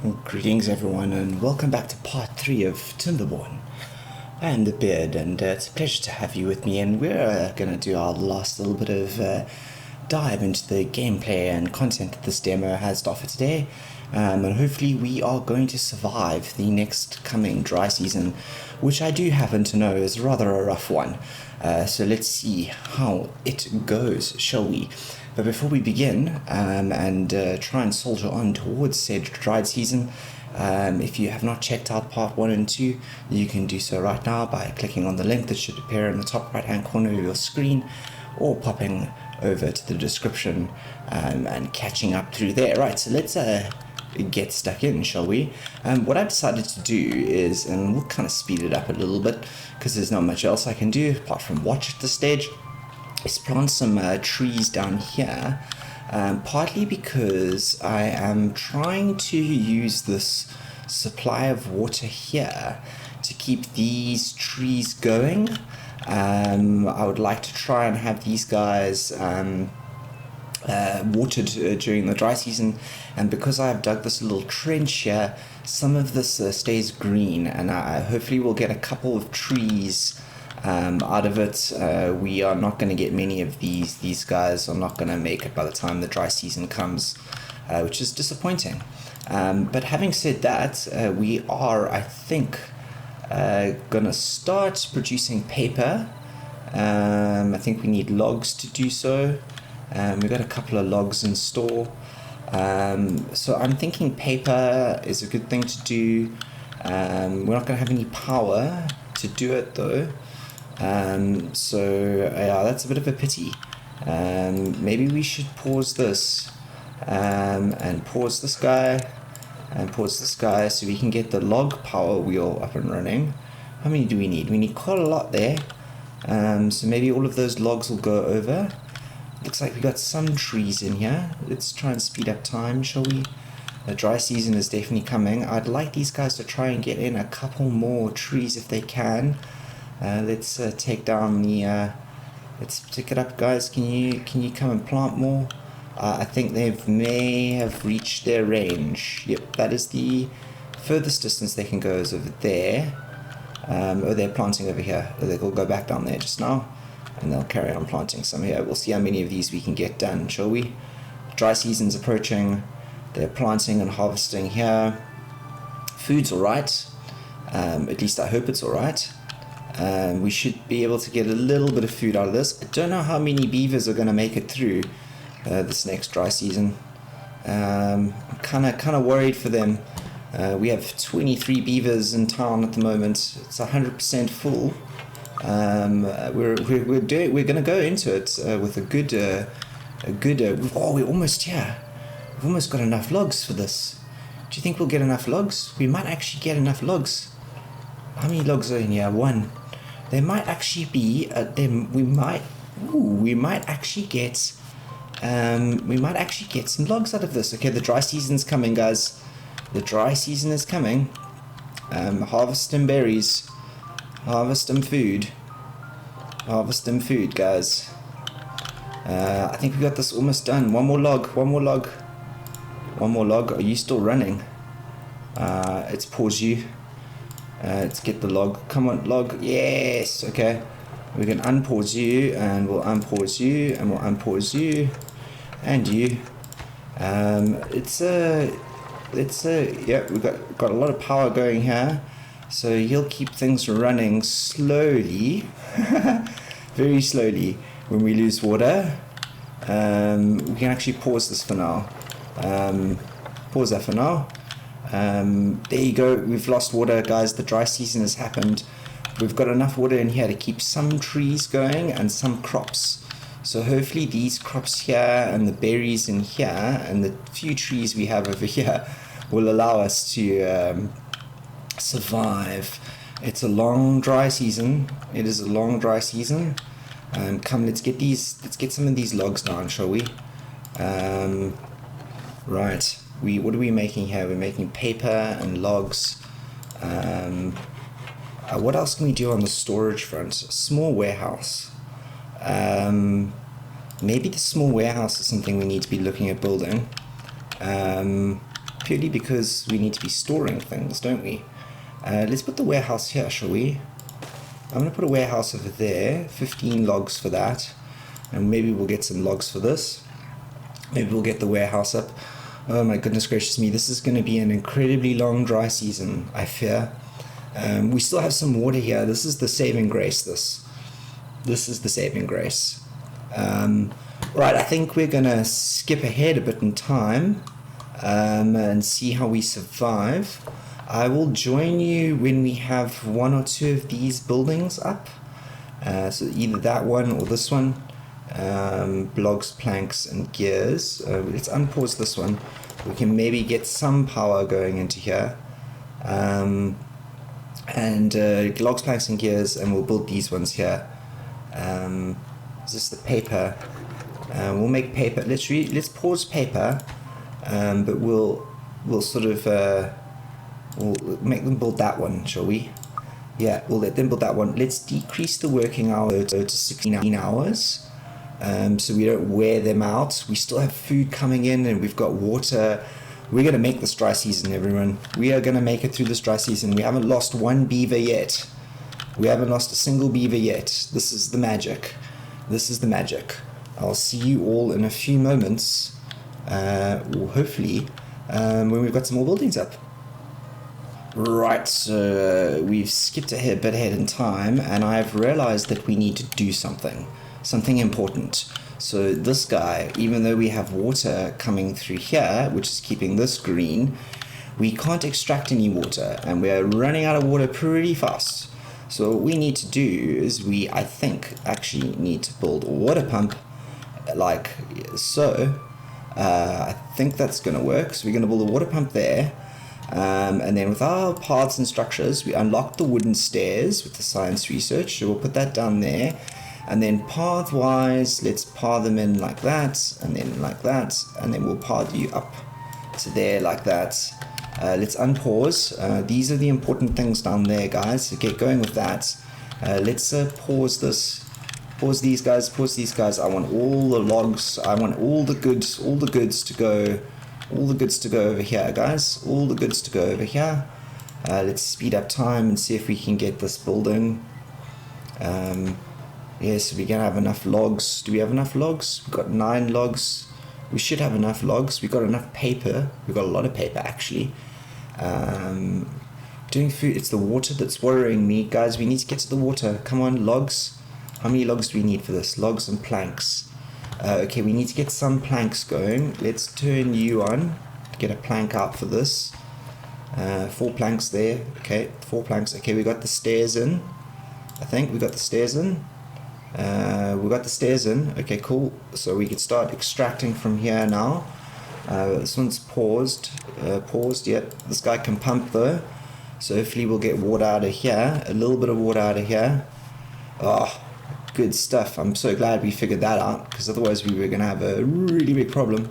Greetings everyone, and welcome back to part 3 of Timberborn. I am the Beard, and it's a pleasure to have you with me, and we're going to do our last little bit of dive into the gameplay and content that this demo has to offer today, and hopefully we are going to survive the next coming dry season, which I do happen to know is rather a rough one. So let's see how it goes, shall we? But before we begin and try and soldier on towards said dry season, if you have not checked out part 1 and 2, you can do so right now by clicking on the link that should appear in the top right hand corner of your screen, or popping over to the description and catching up through there. Right, so let's get stuck in, shall we? What I've decided to do is, and we'll kind of speed it up a little bit because there's not much else I can do apart from watch at this stage, is plant some trees down here, partly because I am trying to use this supply of water here to keep these trees going. I would like to try and have these guys watered during the dry season, and because I have dug this little trench here, some of this stays green, and hopefully we'll get a couple of trees out of it. We are not going to get many of these guys are not going to make it by the time the dry season comes, which is disappointing. But having said that, we are, I think, gonna start producing paper. I think we need logs to do so. We've got a couple of logs in store, so I'm thinking paper is a good thing to do. We're not gonna have any power to do it though, so yeah, that's a bit of a pity. Maybe we should pause this and pause this guy and pause this guy so we can get the log power wheel up and running. How many do we need? We need quite a lot there, so maybe all of those logs will go over. Looks like we got some trees in here. Let's try and speed up time, shall we? The dry season is definitely coming. I'd like these guys to try and get in a couple more trees if they can. Let's take down the let's pick it up, guys. Can you come and plant more? I think they may have reached their range. Yep, that is the furthest distance they can go is over there. Oh, they're planting over here. They'll go back down there just now, and they'll carry on planting some here. We'll see how many of these we can get done, shall we? Dry season's approaching. They're planting and harvesting here. Food's alright. At least I hope it's alright. We should be able to get a little bit of food out of this. I don't know how many beavers are going to make it through this next dry season. I'm kind of worried for them. We have 23 beavers in town at the moment. It's 100% full. We're going to go into it with a good we're almost here. We've almost got enough logs for this. Do you think we'll get enough logs? We might actually get enough logs. How many logs are in here? 1. There might actually be we might actually get some logs out of this. Okay, the dry season's coming, guys. The dry season is coming. Harvest them berries. Harvest them food. Harvest them food, guys. I think we got this almost done. One more log. Are you still running? Let's pause you. Let's get the log. Come on, log. Yes. Okay. We can unpause you, and we'll unpause you, and we'll unpause you, and you. Yeah, we've got a lot of power going here, so he'll keep things running slowly, very slowly. When we lose water, we can actually pause this for now. Pause that for now. There you go. We've lost water, guys. The dry season has happened. We've got enough water in here to keep some trees going and some crops. So hopefully these crops here and the berries in here and the few trees we have over here will allow us to survive. It's a long dry season. It is a long dry season. Come, let's get some of these logs down, shall we? Right. What are we making here? We're making paper and logs. What else can we do on the storage front? Small warehouse. Maybe the small warehouse is something we need to be looking at building. purely because we need to be storing things, don't we? Let's put the warehouse here, shall we? I'm going to put a warehouse over there, 15 logs for that, and maybe we'll get some logs for this. Maybe we'll get the warehouse up. Oh my goodness gracious me, this is going to be an incredibly long dry season, I fear. We still have some water here. This is the saving grace, this is the saving grace. Right, I think we're going to skip ahead a bit in time and see how we survive. I will join you when we have one or two of these buildings up. So either that one or this one. Logs, planks, and gears. Let's unpause this one. We can maybe get some power going into here. Logs, planks, and gears, and we'll build these ones here. Is this the paper? We'll make paper. Let's pause paper, but we'll sort of we'll make them build that one, shall we? Yeah, we'll let them build that one. Let's decrease the working hours to 16 hours, so we don't wear them out. We still have food coming in, and we've got water. We're going to make this dry season, everyone. We are going to make it through this dry season. We haven't lost one beaver yet. We haven't lost a single beaver yet. This is the magic. This is the magic. I'll see you all in a few moments, or hopefully, when we've got some more buildings up. Right, so we've skipped a bit ahead in time, and I've realized that we need to do something important. So this guy, even though we have water coming through here, which is keeping this green, we can't extract any water, and we're running out of water pretty fast. So what we need to do is I think, actually need to build a water pump, like so. I think that's going to work. So we're going to build a water pump there. And then with our paths and structures, we unlock the wooden stairs with the science research. So we'll put that down there. And then path-wise, let's path them in like that, and then like that, and then we'll path you up to there like that. Let's unpause. These are the important things down there, guys. So get going with that. Let's pause this. Pause these guys. Pause these guys. I want all the logs. I want all the goods. All the goods to go. All the goods to go over here, guys. All the goods to go over here. Let's speed up time and see if we can get this building. Yes, we're gonna have enough logs. Do we have enough logs? We've got 9 logs. We should have enough logs. We've got enough paper. We've got a lot of paper, actually. Doing food. It's the water that's worrying me, guys. We need to get to the water. Come on, logs. How many logs do we need for this? Logs and planks. Okay, we need to get some planks going. Let's turn you on to get a plank out for this. 4 planks there. Okay, 4 planks. Okay, we got the stairs in. I think we got the stairs in. We got the stairs in. Okay, cool. So we can start extracting from here now. This one's paused. Yep. This guy can pump though. So hopefully we'll get water out of here. A little bit of water out of here. Oh, good stuff. I'm so glad we figured that out, because otherwise we were going to have a really big problem.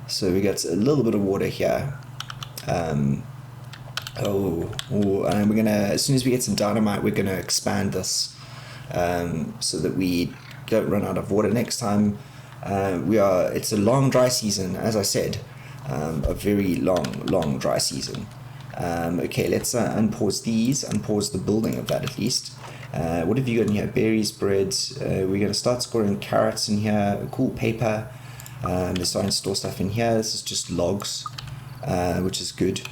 So we got a little bit of water here. And we're going to, as soon as we get some dynamite, we're going to expand this. So that we don't run out of water next time. It's a long dry season, as I said, a very long dry season. Okay, let's unpause these, unpause the building of that at least. What have you got in here? Berries, breads. We're going to start scoring carrots in here. Cool, paper. They're starting to store stuff in here. This is just logs, which is good.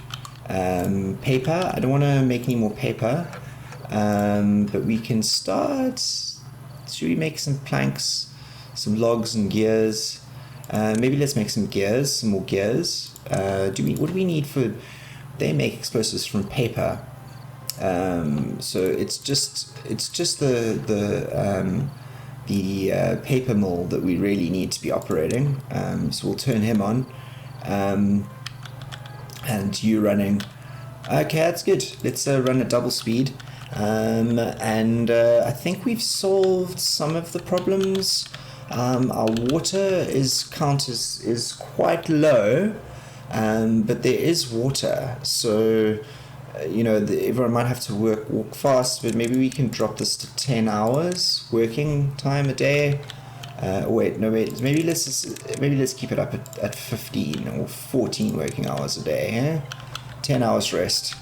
Paper. I don't want to make any more paper. But we can start. Should we make some planks, some logs and gears? Maybe let's make some gears, some more gears. What do we need for? They make explosives from paper. So it's just the paper mill that we really need to be operating. So we'll turn him on. And you running. Okay, that's good. Let's run at double speed. I think we've solved some of the problems. Our water count is quite low, but there is water, so everyone might have to walk fast, but maybe we can drop this to 10 hours working time a day. Wait, no, wait. Maybe let's keep it up at 15 or 14 working hours a day. 10 hours rest.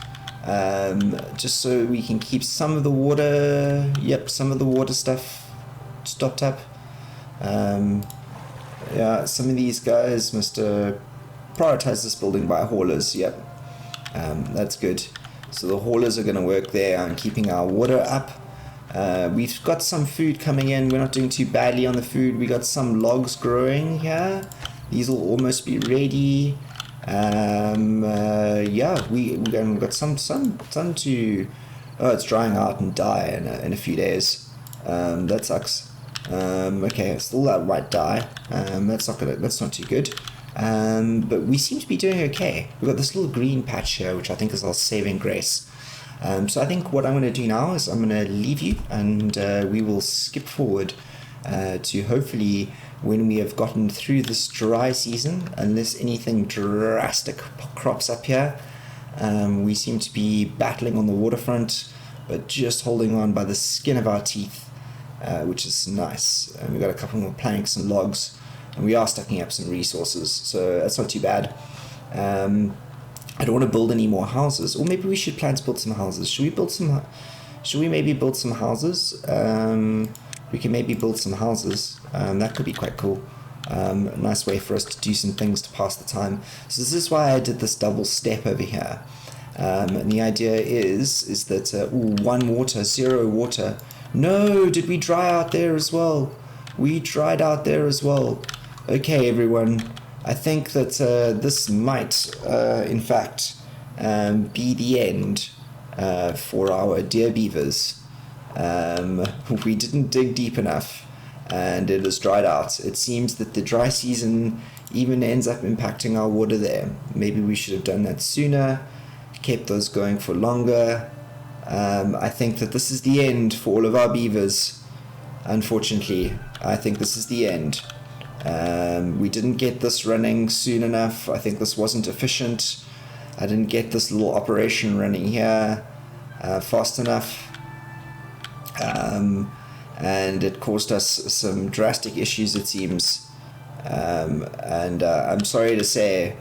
Just so we can keep some of the water. Yep, some of the water stuff stopped up. Yeah, some of these guys must prioritize this building by haulers. Yep, that's good. So the haulers are going to work there on keeping our water up. We've got some food coming in. We're not doing too badly on the food. We got some logs growing here. These will almost be ready. Yeah, we've got some sun to. Oh, it's drying out and die in a few days. That sucks. Okay, still that might die. That's not too good. But we seem to be doing okay. We've got this little green patch here, which I think is our saving grace. So I think what I'm going to do now is I'm going to leave you, and we will skip forward to hopefully when we have gotten through this dry season, unless anything drastic crops up here. We seem to be battling on the waterfront, but just holding on by the skin of our teeth, which is nice. And we've got a couple more planks and logs, and we are stacking up some resources, so that's not too bad. I don't want to build any more houses, or maybe we should plan to build some houses. Should we maybe build some houses? We can maybe build some houses. That could be quite cool. A nice way for us to do some things to pass the time. So this is why I did this double step over here. And the idea is that 1 water, 0 water. No, did we dry out there as well? We dried out there as well. Okay, everyone. I think that this might, in fact, be the end for our dear beavers. We didn't dig deep enough, and it has dried out. It seems that the dry season even ends up impacting our water there. Maybe we should have done that sooner, kept those going for longer. I think that this is the end for all of our beavers. Unfortunately, I think this is the end. We didn't get this running soon enough. I think this wasn't efficient. I didn't get this little operation running here fast enough. And it caused us some drastic issues, it seems. And I'm sorry to say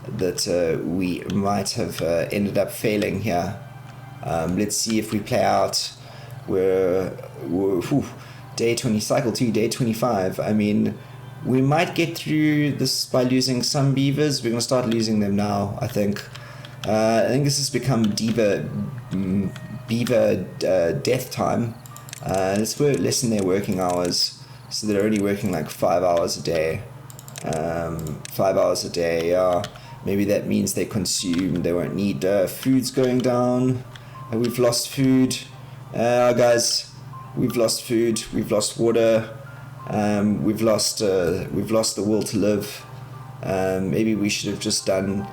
that we might have ended up failing here. Let's see if we play out. Day 20, cycle 2, day 25. I mean, we might get through this by losing some beavers. We're going to start losing them now, I think. I think this has become beaver death time. Let's lessen their working hours, so they're only working like 5 hours a day. 5 hours a day, yeah. Maybe that means they won't need foods going down. We've lost food. Guys, we've lost food, we've lost water. We've lost the will to live. Maybe we should have just done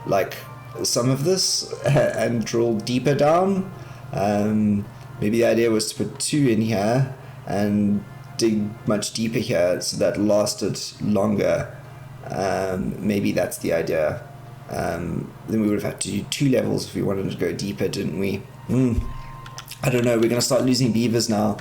like some of this and drilled deeper down. Maybe the idea was to put 2 in here and dig much deeper here, so that lasted longer. Maybe that's the idea. Then we would have had to do 2 levels if we wanted to go deeper, didn't we? I don't know. We're going to start losing beavers now.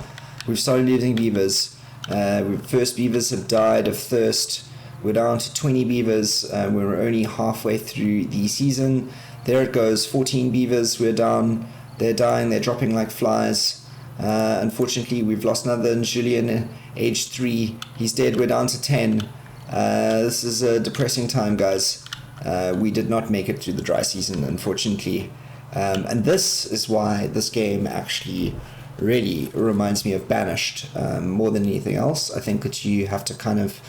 We've started losing beavers. First beavers have died of thirst. We're down to 20 beavers. We're only halfway through the season. There it goes, 14 beavers. We're down. They're dying. They're dropping like flies. Unfortunately, we've lost another Julian, age 3. He's dead. We're down to 10. This is a depressing time, guys. We did not make it through the dry season, unfortunately. And this is why this game actually really reminds me of Banished more than anything else. I think that you have to kind of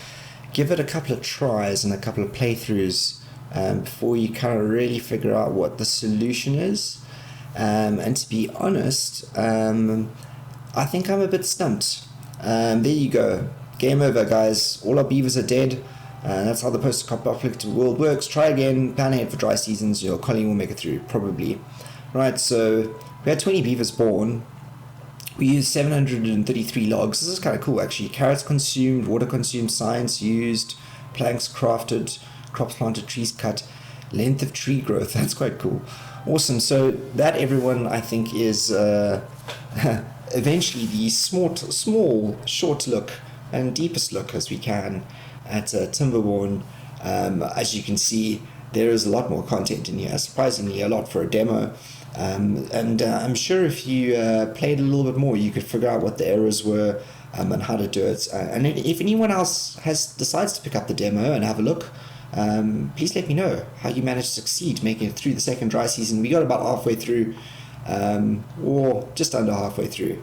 give it a couple of tries and a couple of playthroughs before you kind of really figure out what the solution is. And to be honest, I think I'm a bit stumped. There you go. Game over, guys. All our beavers are dead. And that's how the post-apocalyptic world works. Try again, plan ahead for dry seasons. Your colony will make it through, probably. Right, so we had 20 beavers born. We used 733 logs. This is kind of cool, actually. Carrots consumed, water consumed, science used, planks crafted, crops planted, trees cut, length of tree growth. That's quite cool. Awesome. So that, everyone, I think is eventually the small, short look and deepest look as we can at Timberborn. As you can see, there is a lot more content in here, surprisingly a lot for a demo. And I'm sure if you played a little bit more, you could figure out what the errors were and how to do it. And if anyone else decides to pick up the demo and have a look, please let me know how you managed to succeed making it through the second dry season. We got about halfway through, or just under halfway through.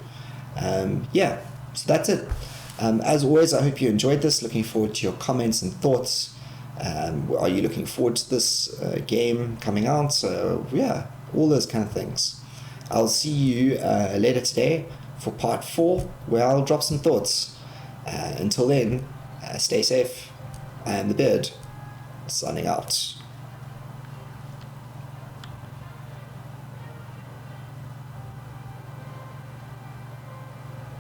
Yeah, so that's it. As always, I hope you enjoyed this. Looking forward to your comments and thoughts. Are you looking forward to this game coming out? So yeah, all those kind of things. I'll see you later today for part 4, where I'll drop some thoughts. Until then, stay safe. I am the Beard, signing out.